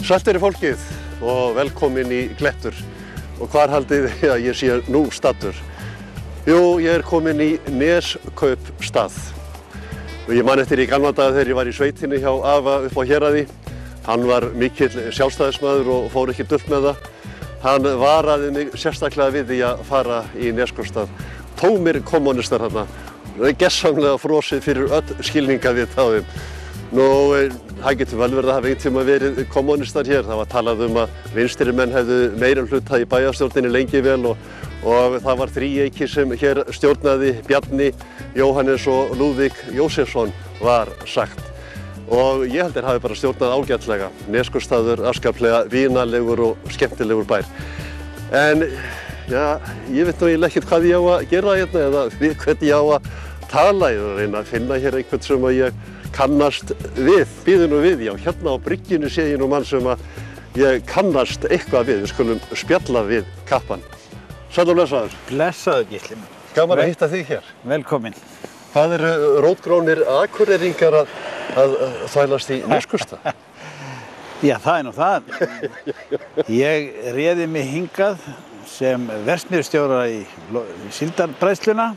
Sælt fólkið og velkomin í Glettur. Og hvar haldið þið að ég sé nú staddur? Jú, ég komin í Neskaupstað. Og ég man eftir í gamla daga þegar ég var í sveitinni hjá afa upp á Héraði. Hann var mikill sjálfstæðismaður og fór ekki dult með það. Hann varaði mig sérstaklega við því að fara í Neskaupstað. Tómir kommunistar þarna. Gessamlega frosið fyrir öll skilningavit á þeim. Nú, það getur vel verið að hafa einhvern tíma verið kommunistar hér. Það var talað að vinstri menn hefðu meirihluta í bæjarstjórninni lengi vel og það var þríeyki sem hér stjórnaði, Bjarni, Jóhannes og Lúðvík Jósefsson var sagt. Og ég held þeir hafi bara stjórnað ágætlega. Neskaupstaður, afskaplega vinalegur og skemmtilegur bær. En, já, ég veit nú eiginlega ekkert hvað ég á að gera hérna eða hvernig ég á að tala. Ég er að reyna að finna hér einhvern sem ég kannast við, býðu nú við, já, hérna á bryggjunni sé ég nú mann sem að ég kannast eitthvað við, við skulum spjalla við kappann. Sæll og blessaður. Blessaður, Gísli. Gaman að hitta þig hér. Velkomin. Hvað eru rótgrónir Akureyringar að þvælast í Neskaupstað? Já, það nú það. Ég réði mig hingað sem verksmiðjustjóra í síldarbræðsluna.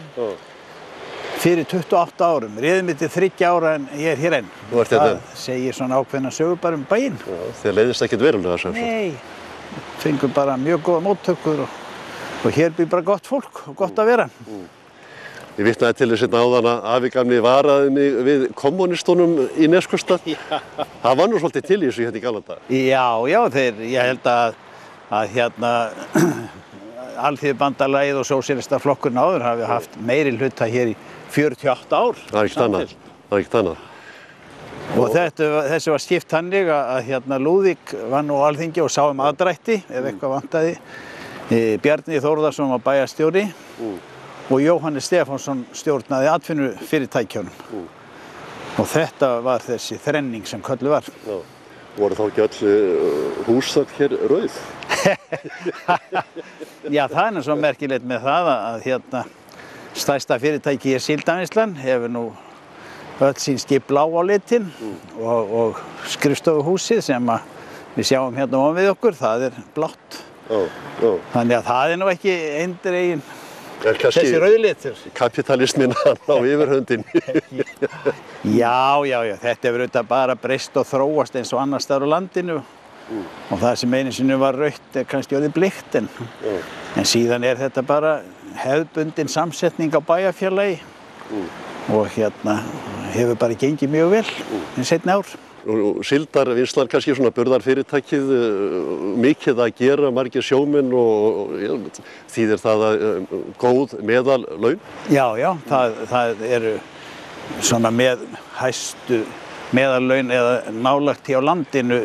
Fyrir 28 árum, réði mig til 30 ára en ég hér enn. Þú ert hérna? Það segir svona ákveðna sögur bara bæinn. Já, þér leiðist ekkert verulega sem svo? Nei, fengum bara mjög góða móttökur og hér býr bara gott fólk og gott að vera. Ég vitnaði til þess áðan að afi gamli varaði mig við kommunistunum í Neskaupstað. Það var nú svolítið til í þessu hérna í gamla daga. Já, ég held að hérna Alþýðubandalagið og Sósíalistaflokkurinn áður hafi haft meiri hluta hér í 48 ár. Það er ekkert annað. Og þessu var skipt þannig að hérna Lúðvík var nú á Alþingi og sá aðdrætti ef eitthvað vantaði. Bjarni Þórðarson var bæjarstjóri og Jóhannes Stefánsson stjórnaði atvinnufyrirtækjunum. Og þetta var þessi þrenning sem kölluð var. Já. Voru þá ekki öll húsþök hér rauð? Já, það nú svo merkilegt með það að hérna stærsta fyrirtæki í Síldarvinnslan hefur nú öll sín skip blá á litin og skrifstofuhúsið sem við sjáum hérna ofan við okkur, það er blátt. Þannig að það nú ekki eindregin þessi rauðlitur. Kapitalismin á yfirhöndin. Já, þetta hefur auðvitað bara breyst og þróast eins og annars staðar á landinu. Og það sem einu sinni var rautt er kannski orðið bleikt en síðan er þetta bara hefðbundin samsetning á bæjarfélagi og hérna hefur bara gengið mjög vel í seinni ár. Og síldarvinnslan kannski svona burðarfyrirtækið, mikið að gera, margir sjómenn og þýðir það að góð meðallaun? Já, það eru svona með hæstu meðallaun eða nálægt hjá landinu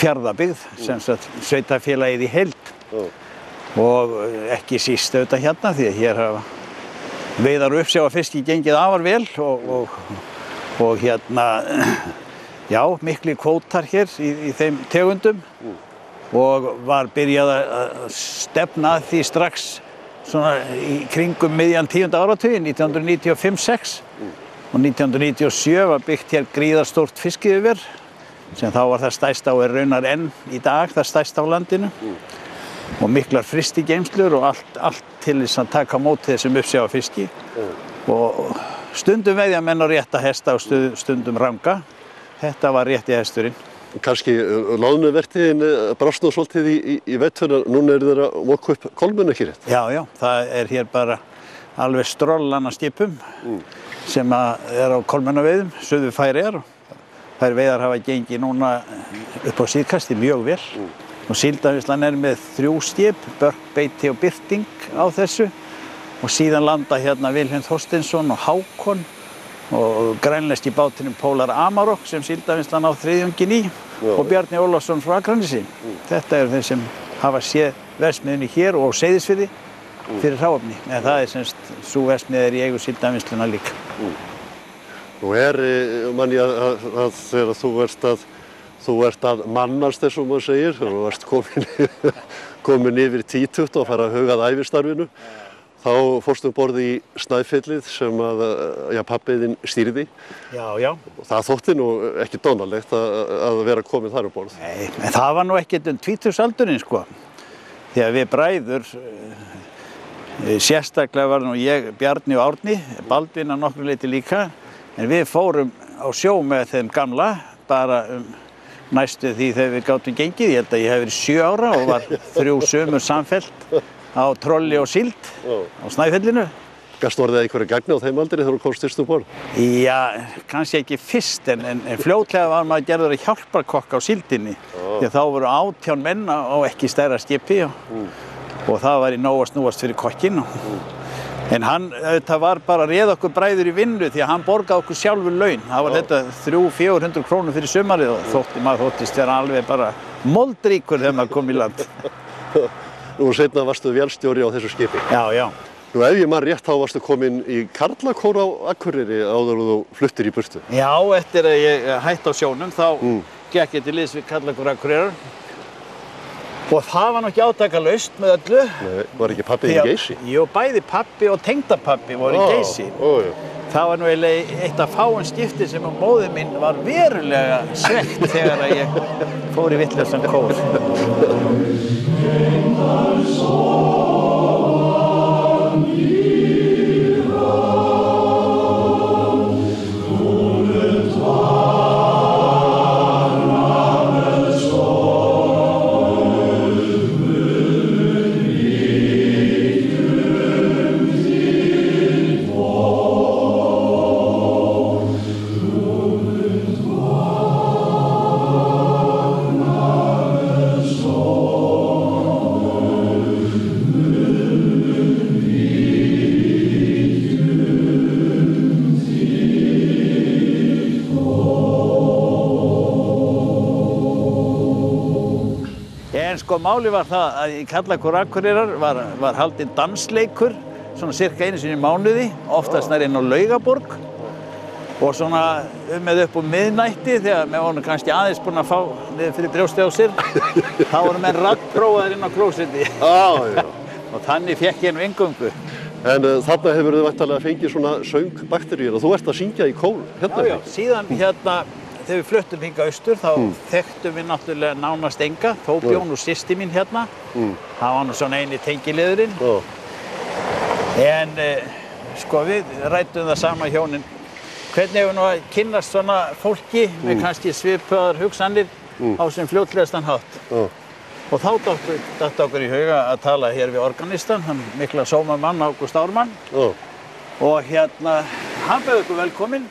Fjarðabyggð, sem sagt sveitarfélagið í heild og ekki síst auðvitað hérna því að hér hafa veiðar og uppsjávarfiski gengið afar vel og hérna já, miklir kvótar hér í þeim tegundum og var byrjað að stefna að því strax svona í kringum miðjan 10. áratuginn, 1995-6 og 1997 var byggt hér gríðarstórt fiskiðjuver sem þá var það stærsta og er raunar enn í dag það stærsta á landinu og miklar frystigeymslur og allt til þess að taka á móti þessum uppsjávarfiski og stundum veiða menn á rétta hesta og stundum ranga. Þetta var rétti hesturinn. Kannski loðnuvertíðin brást nú svolítið í veturinn, núna eru þeir að moka upp kolmunna ekki rétt? Já, það er hér bara alveg strollan af skipum sem er á kolmunnaveiðum, suður Færeyjar. Þær veiðar hafa gengið núna upp á síðkasti mjög vel og Síldarvinnslan er með 3 skip, Börk, Beiti og Birting á þessu og síðan landa hérna Vilhelm Þorsteinsson og Hákon og grænlenski bátinum Pólar Amarok sem Síldarvinnslan á þriðjungin í og Bjarni Ólafsson frá Akranesi. Þetta eru þeir sem hafa séð verksmiðjunni hér og Seyðisfirði fyrir hráefni. En það er semst sú verksmiðja í eigu Síldarvinnsluna líka. Nú mann ég að þegar þú ert að mannast eins og maður segir, þú ert komin yfir 20 og fara að hugað ævistarfinu. Þá fórstu borð í Snæfellið sem að pabbiðinn stýrði. Já, já. Og það þótti nú ekki dónalegt að vera komin þar borð. Nei, en það var nú ekkert tvítugsaldurinn, sko. Þegar við bræður, sérstaklega var nú ég, Bjarni og Árni, Baldvin að nokkru leyti líka, en við fórum á sjó með þeim gamla, bara næstu því þegar við gátum gengið. Ég held að ég hef verið 7 ára og var 3 sumur samfellt á trolli og síld á Snæfellinu. Gastu orðið einhverju gagni á þeim aldri þegar þú komst fyrst borð? Já, kannski ekki fyrst, en fljótlega var maður gerður að hjálparkokk á síldinni. Því að þá voru 18 menn á ekki stærra skipi og það var í nóg að snúast fyrir kokkinn. En hann auðvitað var bara að réða okkur bræður í vinnu því að hann borgaði okkur sjálfur laun. Það var þetta 300–400 krónur fyrir sumarið og maður þóttist vera alveg bara moldríkur þegar maður kom í land. Nú seinna varstu vélstjóri á þessu skipi. Já, já. Nú ef ég man rétt þá varstu komin í karlakór á Akureyri áður og þú fluttir í burtu. Já, eftir að ég hætti á sjónum þá gekk ég til liðs við karlakór Akureyrar. Og það var nú ekki átakalaust með öllu. Nei, var ekki pabbi í Geysi? Jú, bæði pabbi og tengdapabbi voru í Geysi. Það var nú eiginlega eitt af fáum skipti sem móðir mín var verulega svekkt þegar að ég fór í vitlausan kór. Málið var það að í karlakór Akureyrar var haldinn dansleikur svona cirka einu sinni í mánuði, oftast nær inn á Laugaborg og svona með upp miðnætti þegar með voru kannski aðeins búin að fá niður fyrir brjóstið á sér þá voru menn raddprófaðir inn á klósetti og þannig fekk ég nú inngöngu. En þarna hefur þið væntanlega fengið svona söngbakteríur og þú ert að syngja í kór hérna? Já, síðan hérna þegar við fluttum hingað austur þá þekktum við náttúrulega nánast enga, þó bjó nú systir mín hérna. Það var nú svona eini tengiliðurinn. En sko við ræddum það sama hjónin. Hvernig hefur nú að kynnast svona fólki með kannski svipaðar hugsanir á sem fljótlegastan hátt. Og þá datt okkur í huga að tala hér við organistan, hann mikla sómamann Ágúst Ármann. Og hérna, hann bauð okkur velkominn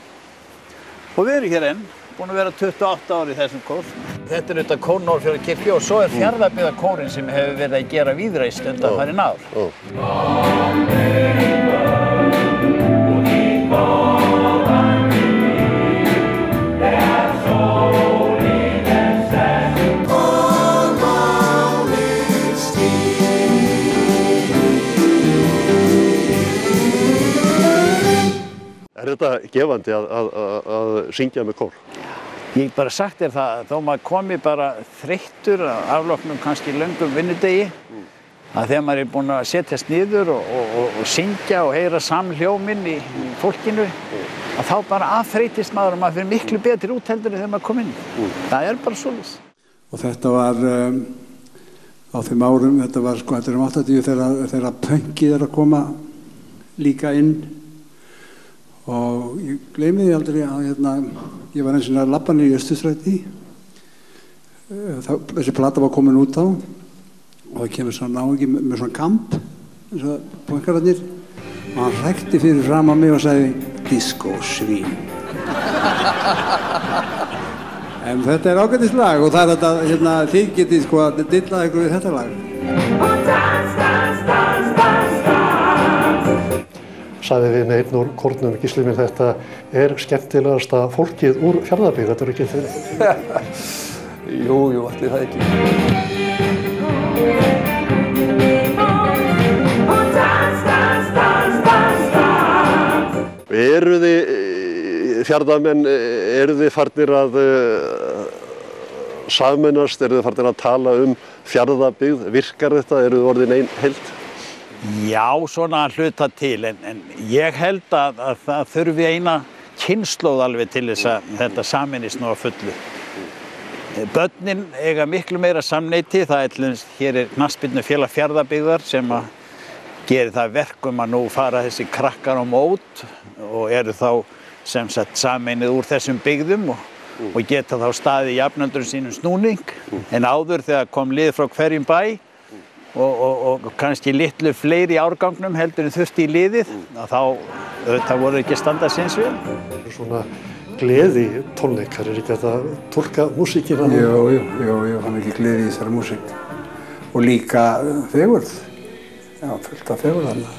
og við erum hér enn. Búin að vera 28 ár í þessum kór. Þetta er auðvitað kór Norðfjarðarkirkju og svo er Fjarðabyggðarkórinn sem hefur verið að gera víðreist undanfarin ár. Er þetta gefandi að syngja með kór? Ég bara sagt þér það, þó maður komi bara þreyttur af afloknum kannski löngum vinnudegi, að þegar maður er búinn að setjast niður og syngja og heyra samhljóminn í fólkinu, að þá bara afþreytist maður og maður fyrir miklu betri út heldur en þegar maður kom inn. Það er bara svoleiðis. Og þetta var á þeim árum, þetta var 80 þegar punkið er að koma líka inn. Og ég gleymi því aldrei að ég var eins og að labba niður í Austurstræti. Þessi plata var komin út á og það kemur svona náungi með svona kamp eins og punkararnir og hann hrækti fyrir fram á mig og sagði diskósvín. En þetta er ágætis lag og það er þetta, þið getið að dilla ykkur við þetta lag. Sagði við með einn úr kórnum, Gísli minn, þetta er skemmtilegasta fólkið úr Fjarðabyggð, þetta er ekki fyrir. Jú, allir það ekki. Eru þið, Fjarðamenn, eru þið farnir að sameinast, eru þið farnir að tala Fjarðabyggð, virkar þetta, eru þið orðin ein heild? Já, svona að hluta til, en ég held að það þurfi eina kynslóð alveg til þess að þetta sameinist nú að fullu. Börnin eiga miklu meira samneyti, hér knattspyrnufélag Fjarðabyggðar sem að gerir það verkum að nú fara þessi krakkar á mót og eru þá sem sagt sameinið úr þessum byggðum og geta þá staðið jafnöldrum sínum snúning, en áður þegar kom lið frá hverjum bæ og kannski litlu fleiri árgangnum heldur en þurfti í liðið, að þá voru ekki að standa sinns vel. Svona gleði tónleikar, ekki þetta að túlka músíkina? Jú, það er ekki gleði í þessari músík. Og líka fegurð. Já, fullt af fegurð þarna.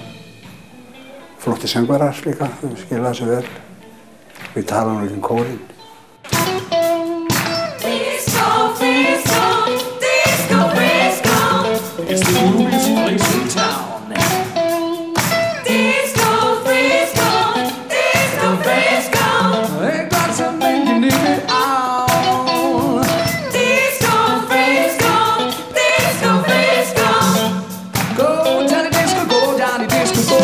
Flótti söngvarar líka, þau skila þessu vel. Við tala nú ekki um kórinn. It's the coolest place in town. Disco Frisco, Disco Frisco. Ain't got something you need out. Disco Frisco, Disco Frisco. Go down the disco, go down the disco, go.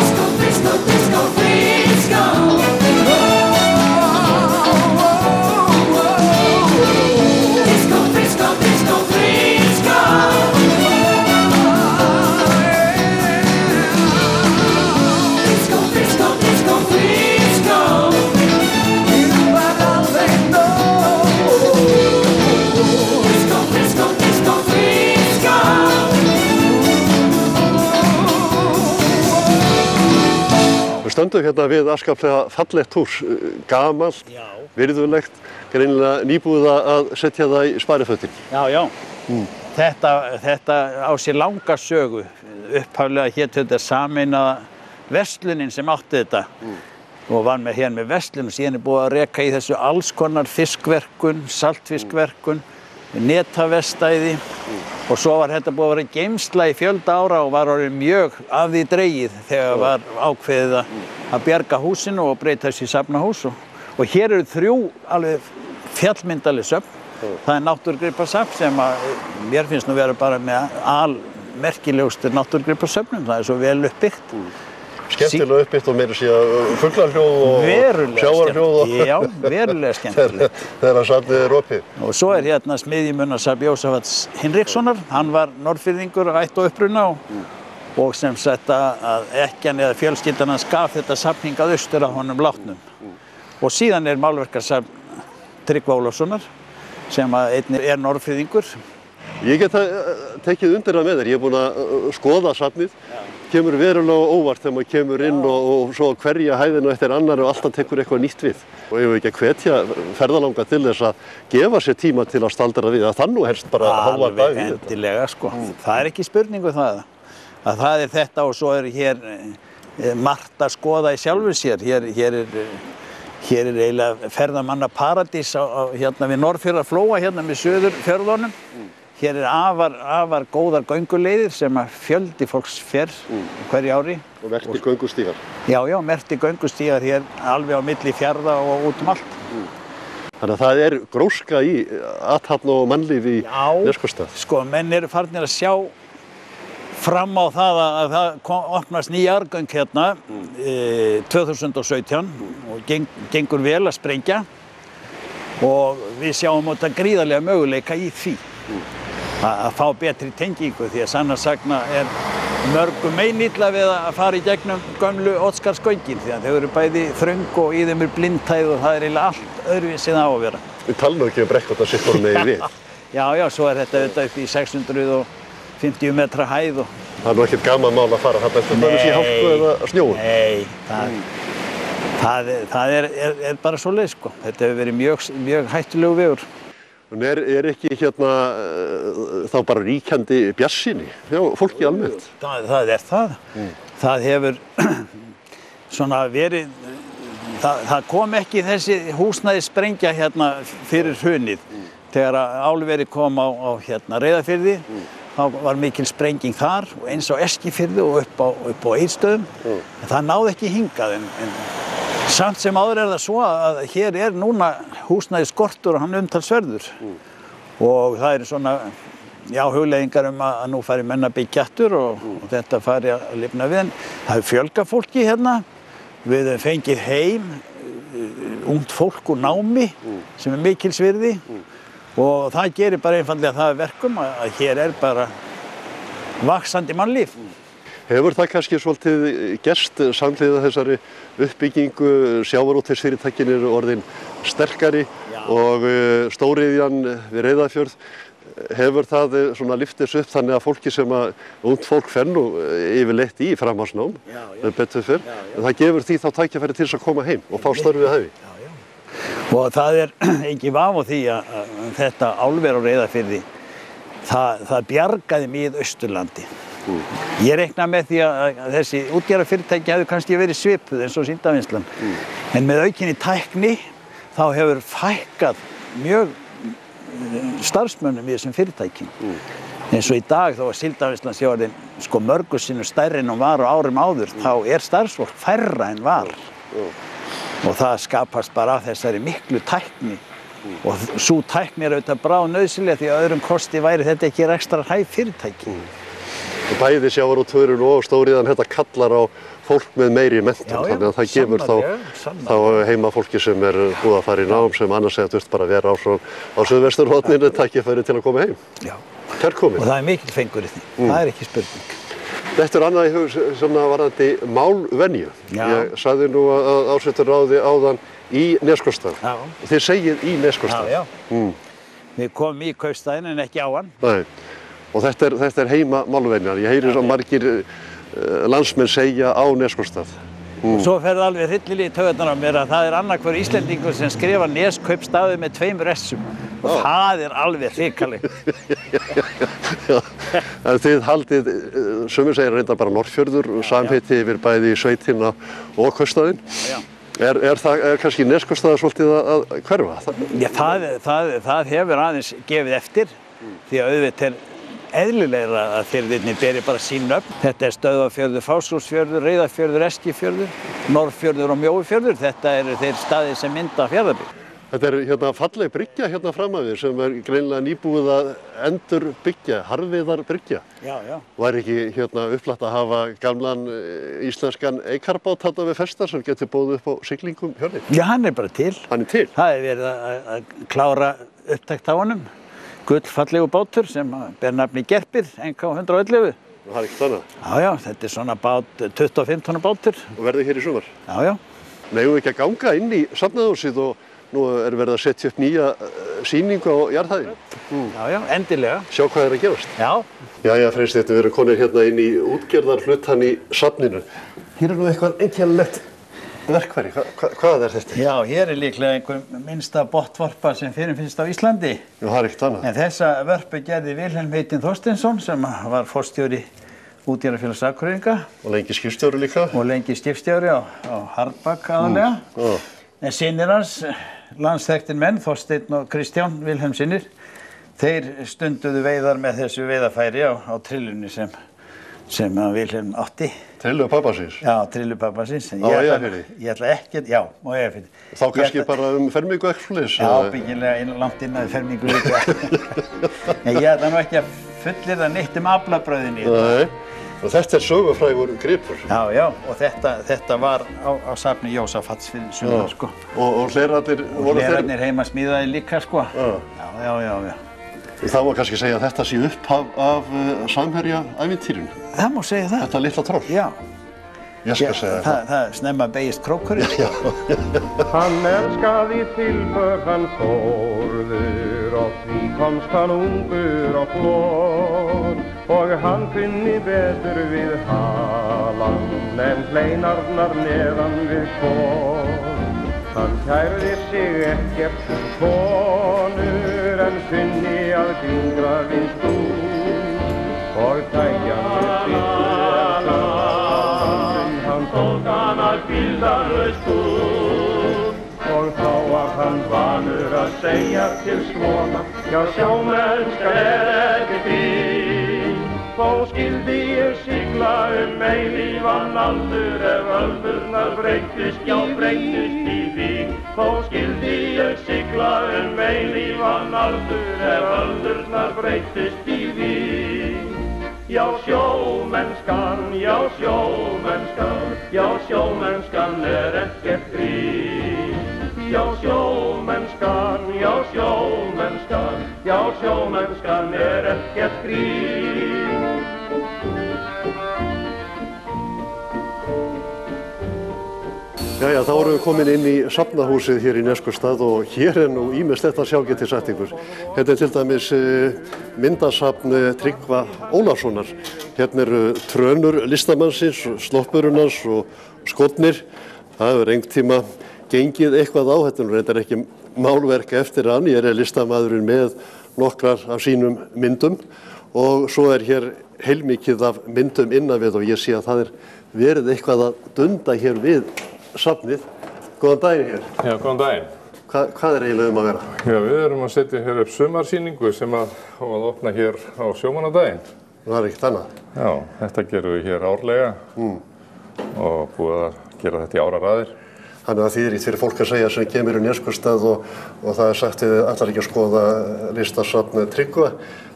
Disco Frisco, Disco Frisco. Disco Frisco, Disco Frisco. Við stöndum hérna við afskaplega fallegt hús, gamalt, virðulegt, greinilega nýbúið að setja það í sparifötin. Já. Þetta á sér langa sögu. Upphaflega hét þetta sameinaða verslunin sem átti þetta og var hér með verslun og síðan búið að reka í þessu alls konar fiskverkun, saltfiskverkun, netavestæði og svo var þetta búið að vera geymsla í fjölda ára og var orðið mjög af því dregið þegar var ákveðið að bjarga húsinu og breyta þessu í safnahús og hér eru 3 alveg fjallmyndaleg söfn. Það er náttúrugripasafn sem mér finnst nú vera bara með almerkilegustu náttúrugripasöfnum, það er svo vel uppbyggt. Skemmtilega uppbyggt og meira síðan fuglahljóð og sjávarhljóð. Já, verulega skemmtilegt. Þegar safnið er opið. Og svo er hérna smiðjumunasafn Jósafats Hinrikssonar, hann var Norðfirðingur ætt og uppruna og sem sagt að ekkjan eða fjölskyldan hans gaf þetta safn hingað austur að honum látnum. Og síðan er málverkasafn Tryggva Ólafssonar sem einnig er Norðfirðingur. Ég get tekið undir það með þér, ég er búinn að skoða safnið. Kemur verulega óvart þegar maður kemur inn og svo hverja hæðinu eftir annar og alltaf tekur eitthvað nýtt við. Og ég vil ekki að hvetja ferðalanga til þess að gefa sér tíma til að staldra við, að það nú helst bara hálfa dag við þetta. Alveg endilega sko. Það er ekki spurningu það. Að það er þetta og svo er hér margt að skoða í sjálfu sér. Hér er eiginlega ferðamanna paradís hérna við Norðfjarðarflóa hérna með Suðurfjörðunum. Hér er afar góðar gönguleiðir sem að fjöldi fólks fer hverju ári. Og merktir göngustígar. Já, merktir göngustígar hér alveg á milli fjarða og út allt. Þannig að það er gróska í athafn og mannlífi í Neskaupstað. Sko, menn eru farnir að sjá fram á það að það opnast ný árgöng hérna 2017 og gengur vel að sprengja og við sjáum þetta gríðarlega möguleika í því að fá betri tengingu því að sannarsagna er mörgum meinilla við að fara í gegnum gömlu Oddsskarðsgöngin því að þau eru bæði þröng og í þeim er blindhæð og það er eiginlega allt öðruvísi það á að vera. Við talum nú ekki Brekkota sitt voru megin við. Já, svo er þetta upp í 650 metra hæð og... Það er nú ekkert gaman mál að fara þarna eftir það sé hálku eða snjóun. Nei, það er bara svoleiðis sko. Þetta hefur verið mjög hættulegu vegur. En er ekki hérna þá bara ríkjandi bjartsýni hjá fólki almennt? Það er það. Það hefur svona verið, það kom ekki þessi húsnæðissprengja hérna fyrir hrunið. Þegar álverið kom á hérna Reyðarfirði, þá var mikil sprenging þar og eins á Eskifirði og upp á Egilsstöðum. En það náði ekki hingað en samt sem áður er það svo að hér er núna húsnæðisskortur og hann umtalsverður. Og það eru svona Já, hugleiðingar að nú fari menn að byggja aftur og þetta fari að lifna við. En það hefur fjölgað fólki hérna. Við höfum fengið heim ungt fólk úr námi sem mikils virði og það gerir bara einfaldlega það verkum að hér bara vaxandi mannlíf. Hefur það kannski svolítið gerst samhliða þessari uppbyggingu, sjávarútvegsfyrirtækin eru orðin sterkari og stóriðjan við Reyðarfjörð, hefur það svona lyftist upp þannig að fólki sem ungt fólk fer nú yfirleitt í framhaldsnám, betur fyrr, en það gefur því þá tækifæri til þess að koma heim og fá störf við hæfi. Og það engin vafi á því að þetta álver á Reyðarfirði, það bjargaði Mið-Austurlandi. Ég reikna með því að þessi útgerðarfyrirtæki hefðu kannski verið svipuð eins og Síldarvinnslan. En með aukinni tækni þá hefur fækkað mjög starfsmönnum í þessum fyrirtækjum. Eins og í dag þó að Síldarvinnslan sé orðin mörgu sinnum stærri en hún var á árum áður, þá starfsfólk færra en var. Og það skapast bara af þessari miklu tækni. Og sú tækni auðvitað bráðnauðsynleg því að öðrum kosti væri þetta ekki ekstra hæf fyrirtæki. Bæði sjávarútvegurinn og stóriðjan þetta kallar á fólk með meiri menntun, þannig að það gefur þá heima fólki sem búið að fara í nám sem annars hefði þurft bara að vera á suðvesturhorninu tækifæri til að koma heim. Já. Kærkomin. Og það mikill fengur í því, það ekki spurning. Þetta annað í hug svona varðandi málvenju. Ég sagði nú að ásettarráði áðan í Neskaupstað. Þið segið í Neskaupstað. Já. Við komum í kaupstaðinn en ekki á hann. Nei. Og þetta heima málvenjar. Ég heyri svo margir landsmenn segja á Neskaupstað. Svo fer það alveg hryllilega í taugarnar á mér að það annarhver Íslendingur sem skrifar Neskaupstaði með 2 s-um. Og það alveg hrikalegt. En þið haldið, sumir segir reynda bara Norðfjörður, samheiti yfir bæði sveitina og kaupstaðinn. Er kannski Neskaupstaðar svolítið að hverfa? Já, það hefur aðeins gefið eftir því að auðvitað eðlilegra að firðirnir beri bara sín nöfn. Þetta Stöðvarfjörður, Fáskrúðsfjörður, Reyðarfjörður, Eskifjörður, Norðfjörður og Mjóifjörður. Þetta eru þeir staðir sem mynda Fjarðabyggð. Þetta falleg bryggja hérna fram að við sem greinilega nýbúið að endurbyggja, Harviðarbryggja. Já. Var ekki upplagt að hafa gamlan íslenskan eikarbát þarna við festar sem getur bóðið upp á siglingum hjörni? Já, hann bara til. Hann til? Það verið að klára upptækt á honum. Gullfallegu bátur sem ber nafni Gerpir, NK 111. Og það ekkert annað? Já, þetta svona bát, 25 tonna bátur. Og verður hér í sumar? Já. Megum við ekki að ganga inn í safnaðarhúsið og nú verið að setja upp nýja sýningu á jarðhæðinni? Já, endilega. Sjá hvað að gerast? Já. Jæja, Freysteinn, við erum konir hérna inn í útgerðarhlutann í safninu. Hér nú eitthvað einkennilegt verkfæri. Hvað þetta? Já, hér líklega einhver minnsta botnvarpa sem fyrirfinnst á Íslandi. Já, það ekkert annað. En þessa vörpu gerði Vilhelm heitinn Þorsteinsson sem var forstjóri Útgerðarfélags Akureyringa. Og lengi skipstjóri líka. Og lengi skipstjóri á Harbakk aðalega. En synir hans, landsþekktir menn, Þorsteinn og Kristján Vilhelmssynir, þeir stunduðu veiðar með þessu veiðafæri á trillunni sem að Vilhelm átti. Trillu pappasins? Já, trillu pappasins. Á Eyjafirði? Ég ætla ekki, já, á Eyjafirði. Þá kannski bara fermingu eitthvað svoleiðis? Já, byggilega langt inn að fermingu líka. En ég ætla nú ekki að fullyrða neitt aflabröðinni. Nei, og þetta sögufrægur gripur. Já, og þetta var á safni Jósafats fyrir sumar, sko. Og hlerarnir voru þeir? Hlerarnir heima smíðaði líka, sko. Já. Það má kannski segja að þetta sé upphaf af Samherja-ævintýrinu. Það má segja það. Þetta litla troll. Já. Ég skal segja það. Það snemma beigist krókurinn. Já. Hann elskaði tilbör hann Þórður og því komst hann ungur og flott og hann kunni betur við halann en hleinarnar neðan við fór. Hann kærði sig ekkert konur en kunni að glingra við stúr og tækja með byttu hann tók hann að hvíldarlaust út og þá var hann vanur að segja til svona já, sjámennska ekki fín Þó skildi ég sigla eilífan aldur ef öldurnar breyttust, já breyttust í vín. Þó skildi ég sigla eilífan aldur ef öldurnar breyttust í vín. Já sjómennskan, já sjómennskan, já sjómennskan ekkert grín. Já sjómennskan, já sjómennskan, já sjómennskan ekkert grín. Jæja, þá erum við komin inn í safnahúsið hér í Neskaupstað og hér nú ýmislegt að sjá getið sagt ykkur. Hérna til dæmis myndasafn Tryggva Ólafssonar. Hérna eru trönur listamannsins, sloppurinn hans og skotnir. Það hefur einhvern tíma gengið eitthvað á, þetta reyndar ekki málverk eftir hann. Ég listamaðurinn með nokkrar af sínum myndum og svo hér heilmikið af myndum innan við og ég sé að það verið eitthvað að dunda hér við safnið. Góðan daginn hér. Já, góðan daginn. Hvað eiginlega að vera? Já, við erum að setja hér upp sumarsýningu sem að opna hér á sjómannadaginn. Það ekkert annað? Já, þetta gerum við hér árlega og búið að gera þetta í áraraðir. Þannig að því ekki fyrir fólk að segja sem kemur í Neskaupstað og það sagt þið allar ekki að skoða listasafn Tryggva.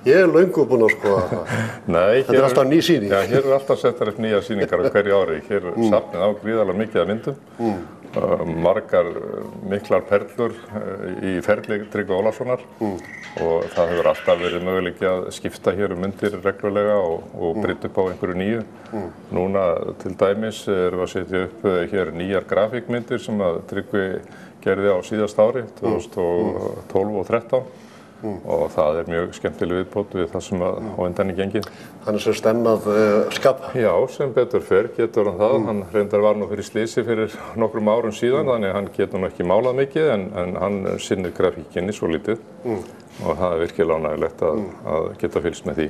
Ég löngu búinn að skoða það. Nei, þetta alltaf ný sýning. Já, hér alltaf settar upp nýja sýningar á hverju ári. Hér safnið á gríðarlega mikið af myndum. Margar miklar perlur í ferli Tryggva Ólafssonar og það hefur alltaf verið möguleiki að skipta hér myndir reglulega og breyta upp á einhverju nýju. Núna til dæmis erum við að setja upp hér nýjar grafíkmyndir sem að Tryggvi gerði á síðasta ári, 2012 og 2013. Og það mjög skemmtileg viðbót við það sem á undan gengið. Hann sem stemmað skapa? Já, sem betur fer getur hann það. Hann reyndar var nú fyrir slysi fyrir nokkrum árum síðan, þannig að hann getur nú ekki málað mikið en hann sinnir grafíkinni svo lítið og það virkilega ánægjulegt að geta fylgst með því.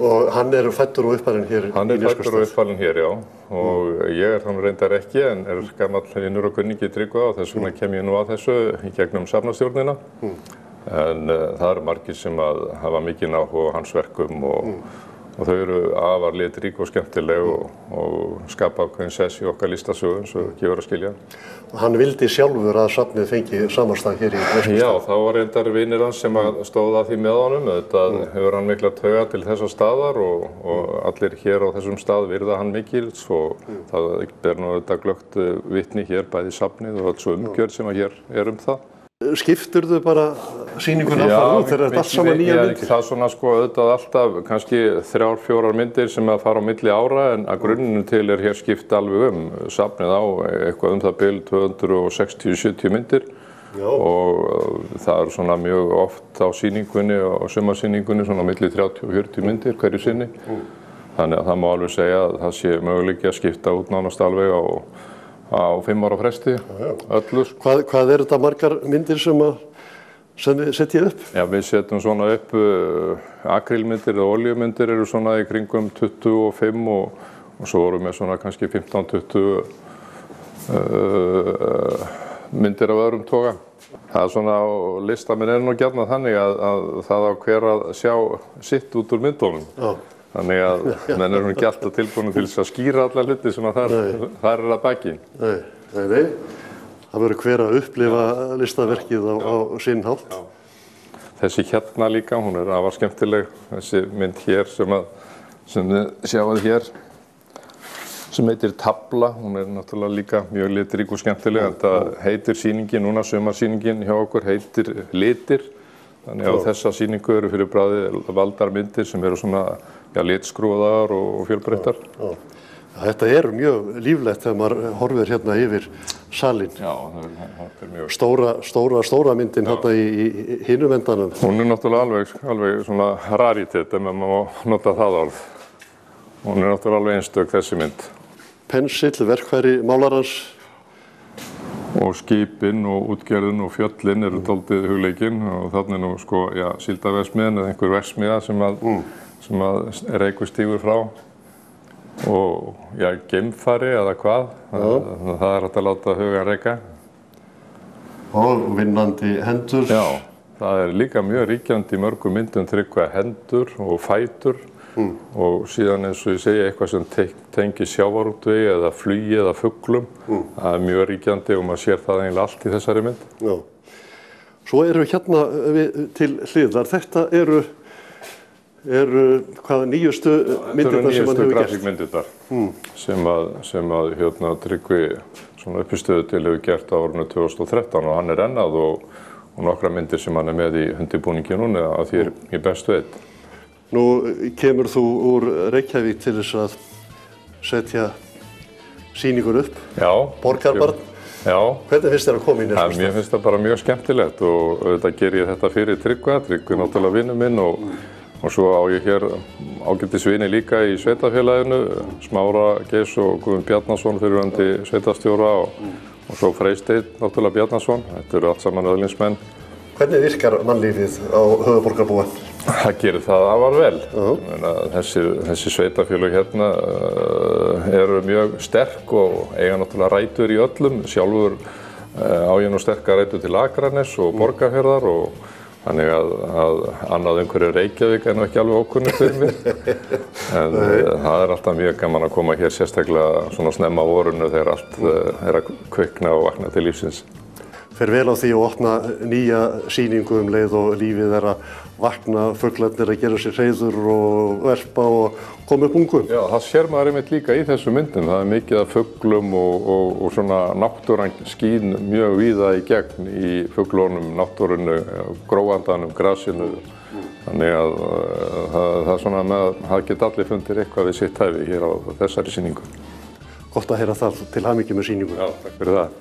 Og hann fæddur og uppalinn hér í Neskaupstað? Hann fæddur og uppalinn hér, já. Og ég þannig reyndar ekki en gamall vinnur og kunningi Tryggva og þess vegna kem ég nú að þessu í gegnum safnastjórnina. En það margir sem hafa mikinn áhuga á hans verkum og þau eru afar litrík og skemmtileg og skapa ákveðin sess í okkar listasögu eins og gefur að skilja. Hann vildi sjálfur að safnið fengi samastað hér í Neskaupstað? Já, þá var reyndar vinir hans sem stóð að því með honum. Auðvitað hefur hann mikla tauga til þessa staðar og allir hér á þessum stað virða hann mikil og það ber nú auðvitað glöggt vitni hér bæði safnið og svo umgjörð sem hér það. Skipturðu bara sýninguna aftur út þegar þetta allt saman nýja myndir? Það svona auðvitað alltaf kannski 3-4 myndir sem að fara á milli ára en að grunninn til hér skipt alveg safnið á eitthvað það bil 260-70 myndir og það svona mjög oft á sýningunni og sumarsýningunni svona milli 30-40 myndir hverju sinni. Þannig að það má alveg segja að það sé möguleiki að skipta út nánast alveg á 5 ára fresti, öllur. Hvað þetta margar myndir sem setja upp? Já, við setjum svona upp akrílmyndir og olíumyndir eru svona í kringum 25 og svo vorum við svona kannski 15-20 myndir af öðrum toga. Það svona á listamenn nú gjarnan þannig að það á hver að sjá sitt út úr myndunum. Þannig að menn eru ekki alltaf tilbúin til þess að skýra alla hluti sem þar að baki. Nei. Það verður hver að upplifa listaverkið á sinn hátt. Þessi hérna líka, hún afar skemmtileg. Þessi mynd hér sem þið sjáið hér, sem heitir Tabla. Hún náttúrulega líka mjög litrík og skemmtileg. Þetta heitir sýningin, núna sumarsýningin hjá okkur heitir Litir. Þannig að þessa sýningu eru fyrir bragðið valdar myndir sem eru svona litskrúðar og fjölbreyttar. Þetta mjög líflegt þegar maður horfir hérna yfir salinn. Já, það mjög... Stóra myndin hérna í hinum endanum. Hún náttúrulega alveg svona raritet, ef maður má nota það orð. Hún náttúrulega alveg einstök þessi mynd. Pensill, verkfæri málarans. Og skipin og útgerðin og fjöllin eru dálítið hugleikinn og þarna nú síldarverksmiðjan eða einhver verksmiðja sem að reikustígur frá og geimfari eða hvað. Það hægt að láta hugan reika. Og vinnandi hendur. Já, það líka mjög ríkjandi í mörgum myndum Tryggva hendur og fætur og síðan eins og ég segi eitthvað sem tengir sjávarútvegi eða flugi eða fuglum. Það er mjög ríkjandi og maður sér það eiginlega allt í þessari mynd. Já. Svo eru hérna til hliðar, þetta eru hvaða nýjustu myndirnar sem hann hefur gert? Þetta eru nýjustu grafíkmyndirnar sem að Tryggvi svona uppistöðu til hefur gert á árinu 2013 og hann er ennað og nokkra myndir sem hann er með í undirbúningi núna að því ég best veit. Nú kemur þú úr Reykjavík til þess að setja sýningur upp. Já. Borgarbarn. Já. Hvernig finnst þér að koma í Nesbøstað? Mér finnst það bara mjög skemmtilegt og auðvitað ger ég þetta fyrir Tryggva er náttúrulega vinur minn og svo á ég hér ágætisvini líka í sveitafélaginu, Smára Geirs og Guðmund Bjarnason fyrrverandi sveitastjóra og svo Freysteinn náttúrulega Bjarnason. Þetta eru allt saman öðlingsmenn. Hvernig virkar mannlífið á höfuðborgarbúa? Það gerir það afar vel. Þessi sveitafélög hérna eru mjög sterk og eiga náttúrulega rætur í öllum. Sjálfur á ég nú sterkar rætur til Akranes og Borgarfjarðar og þannig að annað einhverju Reykjavík er nú ekki alveg ókunnugt fyrir mér. En það er alltaf mjög gaman að koma hér sérstaklega svona snemma á vorinu þegar allt er að kvikna og vakna til lífsins. Fer vel á því að opna nýja sýningu leið og lífið er að vakna, fuglarnir að gera sér hreiður og verpa og koma upp ungum. Já, það sér maður einmitt líka í þessu myndum. Það er mikið af fuglum og svona náttúran skín mjög víða í gegn í fuglunum, náttúrunu, gróandanum, grasinu. Þannig að það er svona með að það geta allir fundir eitthvað við sitt hæfi hér á þessari sýningu. Gott að heyra það, til hamingju með sýningu. Já, takk fyrir það.